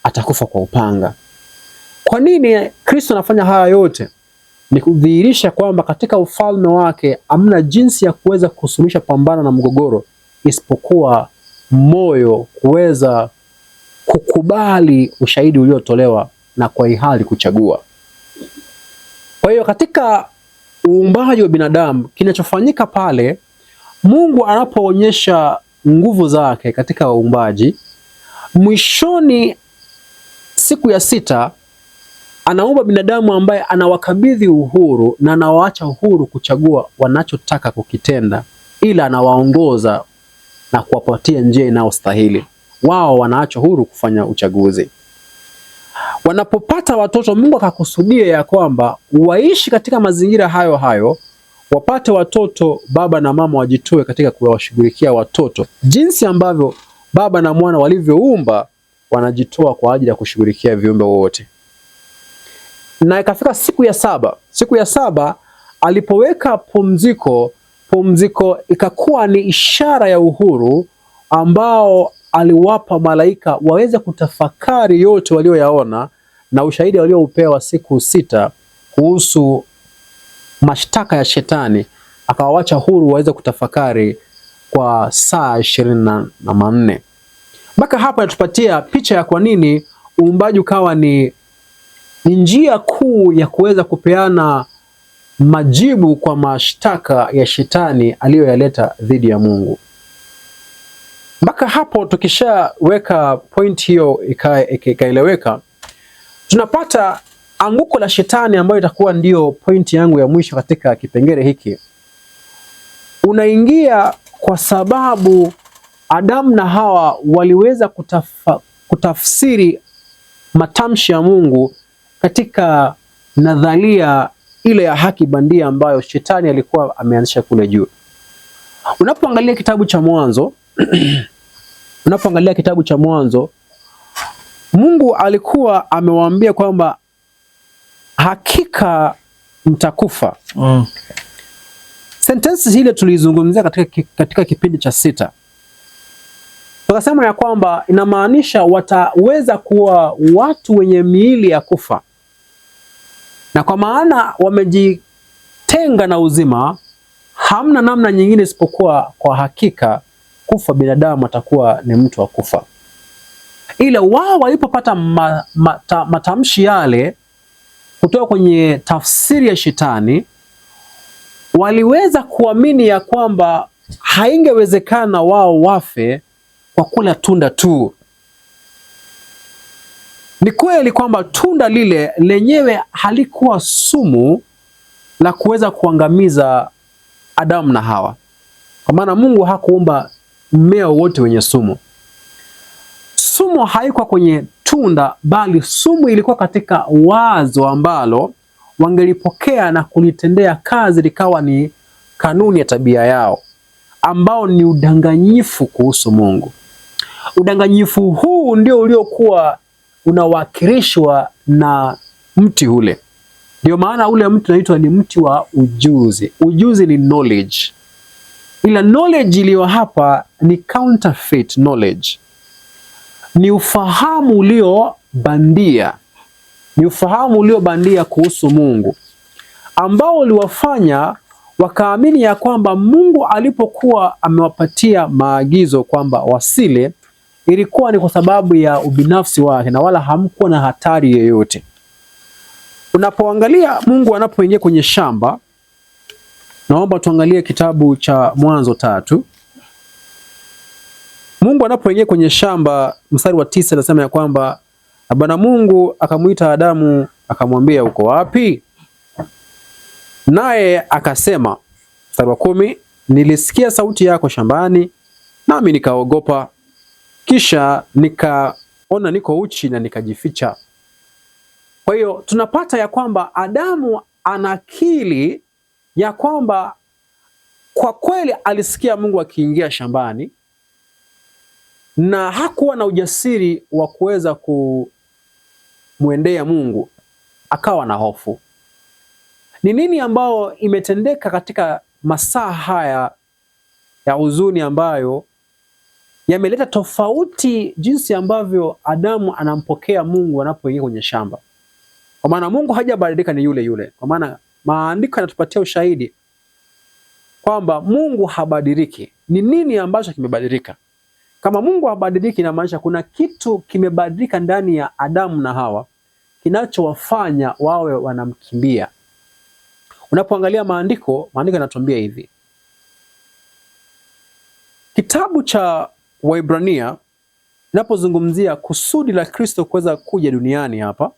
atakufa kwa upanga. Kwa nini Kristo anafanya haya yote? Ni kudhihirisha kwamba katika ufalme wake hamna jinsi ya kuweza kusuluhisha pambano na mgogoro isipokuwa moyo kuweza kukubali ushahidi uliotolewa na kwa hiari kuchagua. Kwa hiyo katika uumbaji wa binadamu kinachofanyika pale, Mungu anapoonyesha nguvu zake katika uumbaji, mwishoni siku ya 6 anaumba binadamu ambaye anawakabidhi uhuru na anawaacha uhuru kuchagua wanachotaka kukitenda, ila anawaongoza na kuwapatia njia inayostahili. Wao wanaacha huru kufanya uchaguzi. Wanapopata watoto, Mungu akakusudia ya kwamba waishi katika mazingira hayo hayo, wapate watoto, baba na mama wajitoe katika kuwashughulikia watoto, jinsi ambavyo baba na mwana walivyoumba wanajitoa kwa ajili ya kushughulikia viumbe wote. Na ikafika siku ya 7. Siku ya 7 alipoweka pumziko ikakuwa ni ishara ya uhuru ambao aliwapa malaika waweze kutafakari yote walioyaona na ushahidi walioupewa siku 6 kuhusu mashtaka ya shetani, akawawacha huru waweze kutafakari kwa saa 24. Mpaka hapa inatupatia picha ya kwa nini uumbaji ukawa ni njia kuu ya kuweza kupeana majibu kwa mashtaka ya shetani aliyoyaleta dhidi ya Mungu. Mpaka hapo tukishaweka point hiyo ikaeleweka, tunapata anguko la shetani ambayo itakuwa ndio point yangu ya mwisho katika kipengele hiki. Unaingia kwa sababu Adamu na Hawa waliweza kutafsiri matamshi ya Mungu katika nadharia ile ya haki bandia ambayo shetani alikuwa ameanzisha kule juu. Unapoangalia kitabu cha Mwanzo, Mungu alikuwa amewaambia kwamba hakika mtakufa. Sentensi hile tulizungumzia katika kipindi cha 6. Tukasema ya kwamba inamaanisha wataweza kuwa watu wenye miili ya kufa, na kwa maana wamejitenga na uzima, hamna namna nyingine isipokuwa kwa hakika kufa. Binadamu atakuwa ni mtu wa kufa. Ila wao walipopata matamshi yale kutoka kwenye tafsiri ya shetani, waliweza kuamini ya kwamba haingewezekana wao wafe kwa kula tunda tu. Ni kweli kwamba tunda lile lenyewe halikuwa sumu la kuweza kuangamiza Adamu na Hawa, kwa maana Mungu hakuumba mmea wote wenye sumu. Sumu haikuwa kwenye tunda, bali sumu ilikuwa katika wazo ambalo wangelipokea na kulitendea kazi, likawa ni kanuni ya tabia yao, ambao ni udanganyifu kuhusu Mungu. Udanganyifu huu ndio uliokuwa unawakilishwa na mti ule. Ndio maana ule mti unaitwa ni mti wa ujuzi. Ujuzi ni knowledge. Ila knowledge iliyo hapa ni counterfeit knowledge. Ni ufahamu ulio bandia. Ni ufahamu ulio bandia kuhusu Mungu, ambao uliwafanya wakaamini ya kwamba Mungu alipokuwa amewapatia maagizo kwamba wasile, ilikuwa ni kwa sababu ya ubinafsi wake na wala hamkuwa na hatari yoyote. Unapoangalia Mungu anapoingia kwenye shamba, naomba tuangalie kitabu cha Mwanzo 3. Mungu anapoingia kwenye shamba, mstari wa 9 anasema ya kwamba Bwana Mungu akamuita Adamu akamwambia, uko wapi? Naye akasema, mstari wa 10, nilisikia sauti yako shambani, nami nikaogopa, kisha nikaona niko uchi na nikajificha. Kwa hiyo tunapata ya kwamba Adamu anakili ya kwamba kwa kweli alisikia Mungu akiingia shambani na hakuwa na ujasiri wa kuweza kumwendea Mungu, akawa na hofu. Ni nini ambao imetendeka katika masaa haya ya huzuni ambayo yameleta tofauti jinsi ambavyo Adamu anampokea Mungu anapoingia kwenye shamba? Kwa maana Mungu hajabadilika, ni yule yule. Kwa maana maandiko yanatupatia ushahidi kwamba Mungu habadiliki. Ni nini ambacho kimebadilika? Kama Mungu habadiliki, inamaanisha kuna kitu kimebadilika ndani ya Adamu na Hawa kinachowafanya wawe wanamkimbia. Unapoangalia maandiko yanatuambia hivi. Kitabu cha Waebrania inapozungumzia kusudi la Kristo kuweza kuja duniani hapa,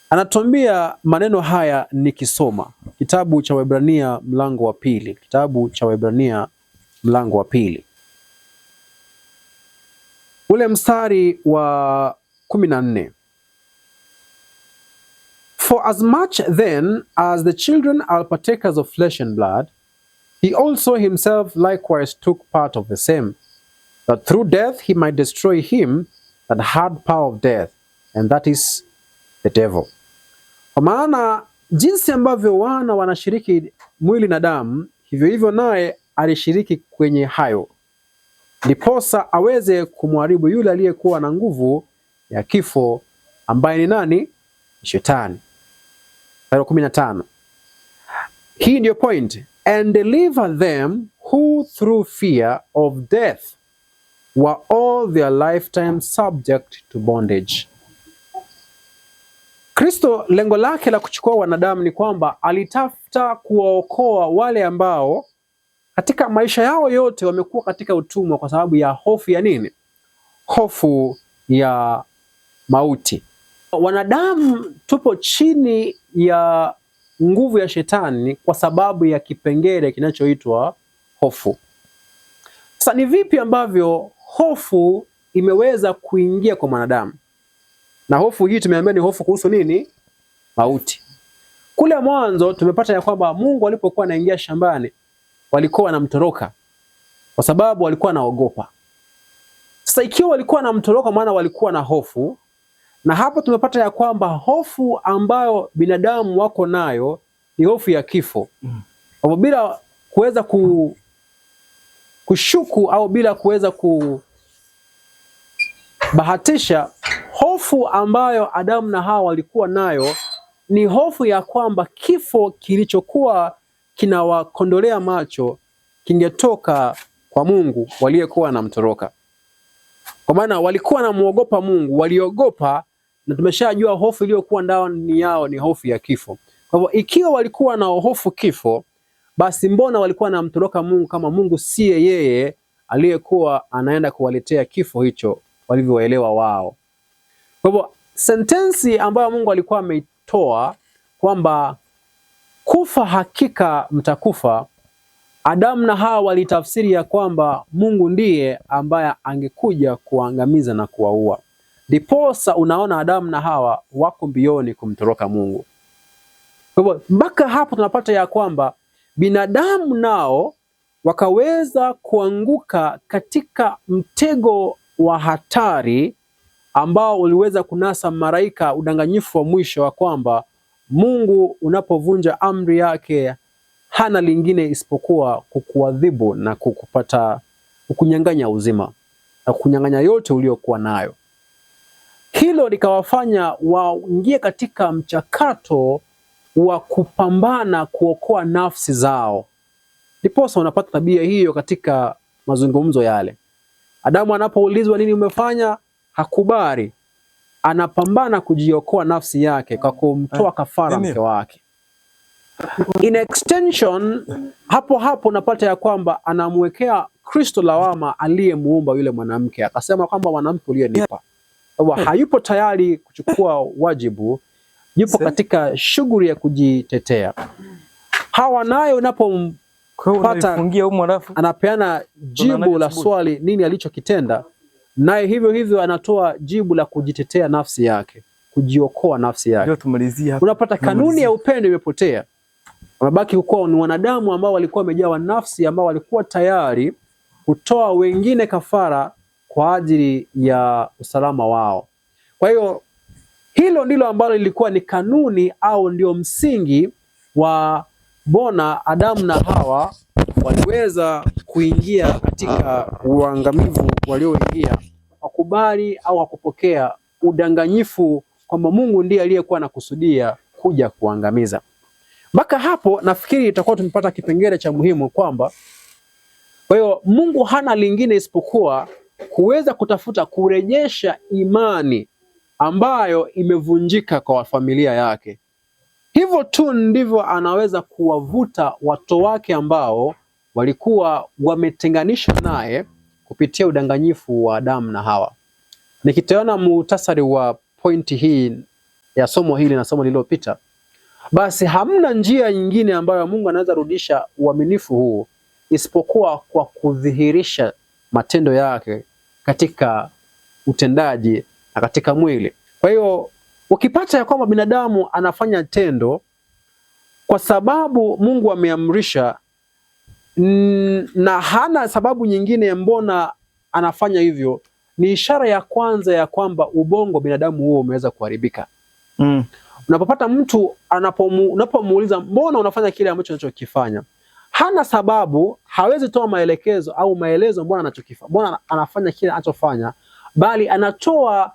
anatuambia maneno haya nikisoma. Kitabu cha Waebrania mlango wa pili. Kitabu cha Waebrania mlango wa pili. Ule mstari wa 14. For as much then as the children are partakers of flesh and blood, he also himself likewise took part of the same, that through death he might destroy him that had power of death, and that is the devil. Kwa maana jinsi ambavyo wana wanashiriki mwili na damu, hivyo hivyo naye alishiriki kwenye hayo, ndiposa aweze kumharibu yule aliyekuwa na nguvu ya kifo, ambaye ni nani? Shetani. 15. Hii ndio point. And deliver them who through fear of death were all their lifetime subject to bondage. Kristo lengo lake la kuchukua wanadamu ni kwamba alitafuta kuwaokoa wale ambao katika maisha yao yote wamekuwa katika utumwa kwa sababu ya hofu ya nini? Hofu ya mauti. Wanadamu tupo chini ya nguvu ya shetani kwa sababu ya kipengele kinachoitwa hofu. Sasa ni vipi ambavyo hofu imeweza kuingia kwa mwanadamu? Na hofu hii tumeambia ni hofu kuhusu nini? Mauti. Kule mwanzo tumepata ya kwamba Mungu alipokuwa anaingia shambani walikuwa wanamtoroka kwa sababu walikuwa wanaogopa. Sasa ikiwa walikuwa wanamtoroka, maana walikuwa na hofu, na hapo tumepata ya kwamba hofu ambayo binadamu wako nayo ni hofu ya kifo. Kwa bila kuweza kushuku au bila kuweza kubahatisha, hofu ambayo Adamu na Hawa walikuwa nayo ni hofu ya kwamba kifo kilichokuwa kinawakondolea macho kingetoka kwa Mungu waliyekuwa wanamtoroka. Kwa maana walikuwa wanamuogopa Mungu, waliogopa, na tumeshajua hofu iliyokuwa ndani yao ni hofu ya kifo. Kwa hivyo ikiwa walikuwa na hofu kifo, basi mbona walikuwa wanamtoroka Mungu kama Mungu siye yeye aliyekuwa anaenda kuwaletea kifo hicho walivyoelewa wao. Kwa hivyo sentensi ambayo Mungu alikuwa ameitoa kwamba kufa hakika mtakufa, Adamu na Hawa walitafsiri ya kwamba Mungu ndiye ambaye angekuja kuangamiza na kuwaua. Ndiposa unaona Adamu na Hawa wako mbioni kumtoroka Mungu. Kwa hivyo mpaka hapo tunapata ya kwamba binadamu nao wakaweza kuanguka katika mtego wa hatari ambao uliweza kunasa malaika, udanganyifu wa mwisho wa kwamba Mungu unapovunja amri yake hana lingine isipokuwa kukuadhibu na kukunyang'anya uzima na kukunyang'anya yote uliokuwa nayo. Hilo likawafanya waingie katika mchakato wa kupambana kuokoa nafsi zao. Ndiposa unapata tabia hiyo katika mazungumzo yale. Adamu anapoulizwa nini umefanya, hakubali. Anapambana kujiokoa nafsi yake kwa kumtoa kafara mke wake. In extension, hapo unapata ya kwamba anamwekea Kristo lawama aliyemuumba yule mwanamke. Akasema kwamba mwanamke uliyenipa hayupo tayari kuchukua wajibu, yupo katika shughuli ya kujitetea. Hawa naye unapompata anapeana jibu la swali nini alichokitenda, naye hivyo hivyo anatoa jibu la kujitetea nafsi yake, kujiokoa nafsi yake. Unapata kanuni ya upendo imepotea. Wamebaki kuwa ni wanadamu ambao walikuwa wamejawa nafsi, ambao walikuwa tayari kutoa wengine kafara kwa ajili ya usalama wao. Kwa hiyo hilo ndilo ambalo lilikuwa ni kanuni au ndio msingi wa bona Adamu na Hawa waliweza kuingia katika uangamivu walioingia, wakubali au wakupokea udanganyifu kwamba Mungu ndiye aliyekuwa anakusudia kuja kuangamiza. Mpaka hapo nafikiri itakuwa tumepata kipengele cha muhimu kwamba kwa hiyo Mungu hana lingine isipokuwa kuweza kutafuta kurejesha imani ambayo imevunjika kwa familia yake. Hivyo tu ndivyo anaweza kuwavuta watoto wake ambao walikuwa wametenganishwa naye kupitia udanganyifu wa Adamu na Hawa. Nikitaona muhtasari wa pointi hii ya somo hili na somo lililopita, basi hamna njia nyingine ambayo Mungu anaweza rudisha uaminifu huu isipokuwa kwa kudhihirisha matendo yake katika utendaji na katika mwili. Kwa hiyo ukipata ya kwamba binadamu anafanya tendo kwa sababu Mungu ameamrisha na hana sababu nyingine mbona anafanya hivyo, ni ishara ya kwanza ya kwamba ubongo binadamu huo umeweza kuharibika. Unapopata mtu unapomuuliza mbona unafanya kile ambacho unachokifanya, hana sababu, hawezi toa maelekezo au maelezo mbona anachokifanya, mbona anafanya kile anachofanya, bali anatoa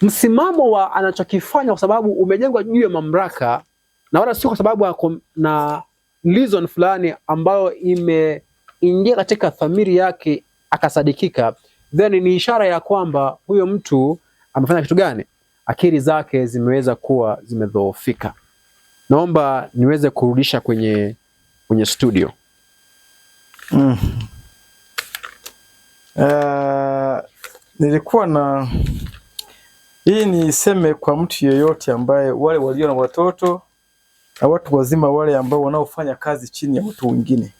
msimamo wa anachokifanya kwa sababu umejengwa juu ya mamlaka na wala sio kwa sababu na reason fulani ambayo imeingia katika dhamiri yake akasadikika, then ni ishara ya kwamba huyo mtu amefanya kitu gani? Akili zake zimeweza kuwa zimedhoofika. Naomba niweze kurudisha kwenye studio. Nilikuwa na hii niseme kwa mtu yeyote ambaye wale walio na watoto na watu wazima wale ambao wanaofanya kazi chini ya watu wengine.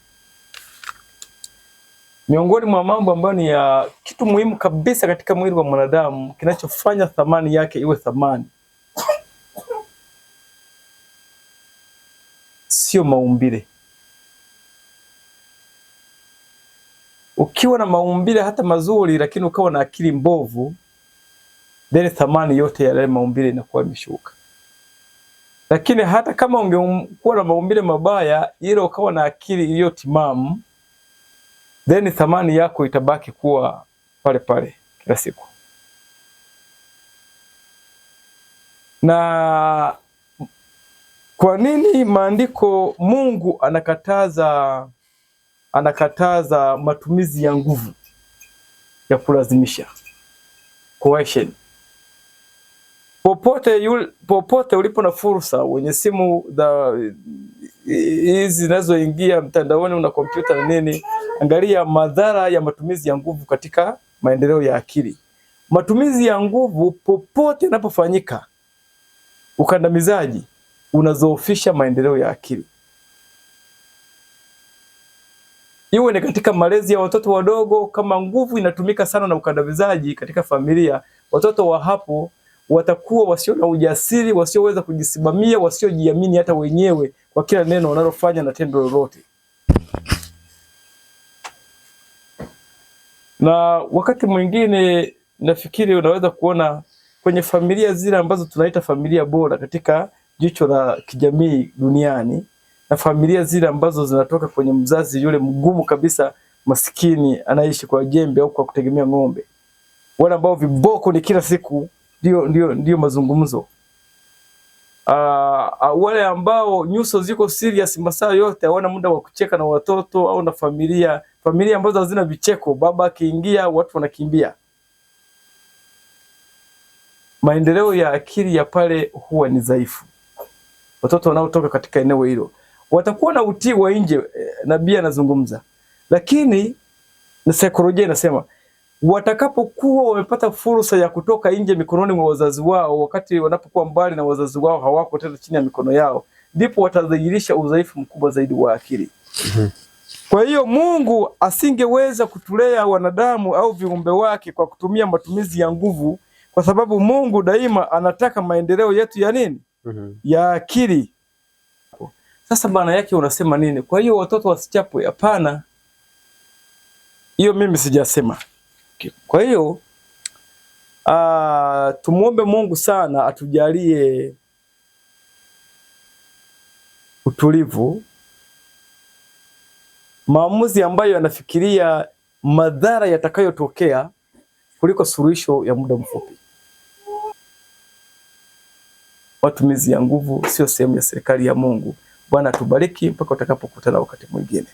Miongoni mwa mambo ambayo ni ya kitu muhimu kabisa katika mwili wa mwanadamu kinachofanya thamani yake iwe thamani, sio maumbile. Ukiwa na maumbile hata mazuri lakini ukawa na akili mbovu, then thamani yote ya maumbile inakuwa imeshuka. Lakini hata kama ungekuwa na maumbile mabaya ile ukawa na akili iliyo timamu, then thamani yako itabaki kuwa pale pale kila siku. Na kwa nini maandiko Mungu anakataza matumizi ya nguvu ya kulazimisha, coercion? Popote ulipo na fursa, wenye simu hizi zinazoingia mtandaoni, una kompyuta na nini, angalia madhara ya matumizi ya nguvu katika maendeleo ya akili. Matumizi ya nguvu popote yanapofanyika, ukandamizaji unazoofisha maendeleo ya akili. Iwe ni katika malezi ya watoto wadogo, kama nguvu inatumika sana na ukandamizaji katika familia, watoto wa hapo watakuwa wasio na ujasiri, wasioweza kujisimamia, wasiojiamini hata wenyewe kwa kila neno wanalofanya na tendo lolote. Na wakati mwingine nafikiri unaweza kuona kwenye familia zile ambazo tunaita familia bora katika jicho la kijamii duniani, na familia zile ambazo zinatoka kwenye mzazi yule mgumu kabisa, maskini, anaishi kwa jembe au kwa kutegemea ng'ombe, wale ambao viboko ni kila siku, ndio mazungumzo. Wale ambao nyuso ziko serious masaa yote, hawana muda wa kucheka na watoto au na familia ambazo hazina vicheko, baba akiingia watu wanakimbia. Maendeleo ya akili ya pale huwa ni dhaifu. Watoto wanaotoka katika eneo hilo watakuwa na utii wa nje, nabii anazungumza, lakini na saikolojia inasema watakapokuwa wamepata fursa ya kutoka nje mikononi mwa wazazi wao, wakati wanapokuwa mbali na wazazi wao, hawako tena chini ya mikono yao, ndipo watadhihirisha udhaifu mkubwa zaidi wa akili. Kwa hiyo Mungu asingeweza kutulea wanadamu au viumbe wake kwa kutumia matumizi ya nguvu, kwa sababu Mungu daima anataka maendeleo yetu ya nini? Ya akili. Sasa maana yake unasema nini? Kwa hiyo watoto wasichapwe? Hapana, hiyo mimi sijasema. Kwa hiyo tumuombe Mungu sana atujalie utulivu, maamuzi ambayo yanafikiria madhara yatakayotokea kuliko suluhisho ya muda mfupi. Matumizi ya nguvu sio sehemu ya serikali ya Mungu. Bwana atubariki mpaka utakapokutana wakati mwingine.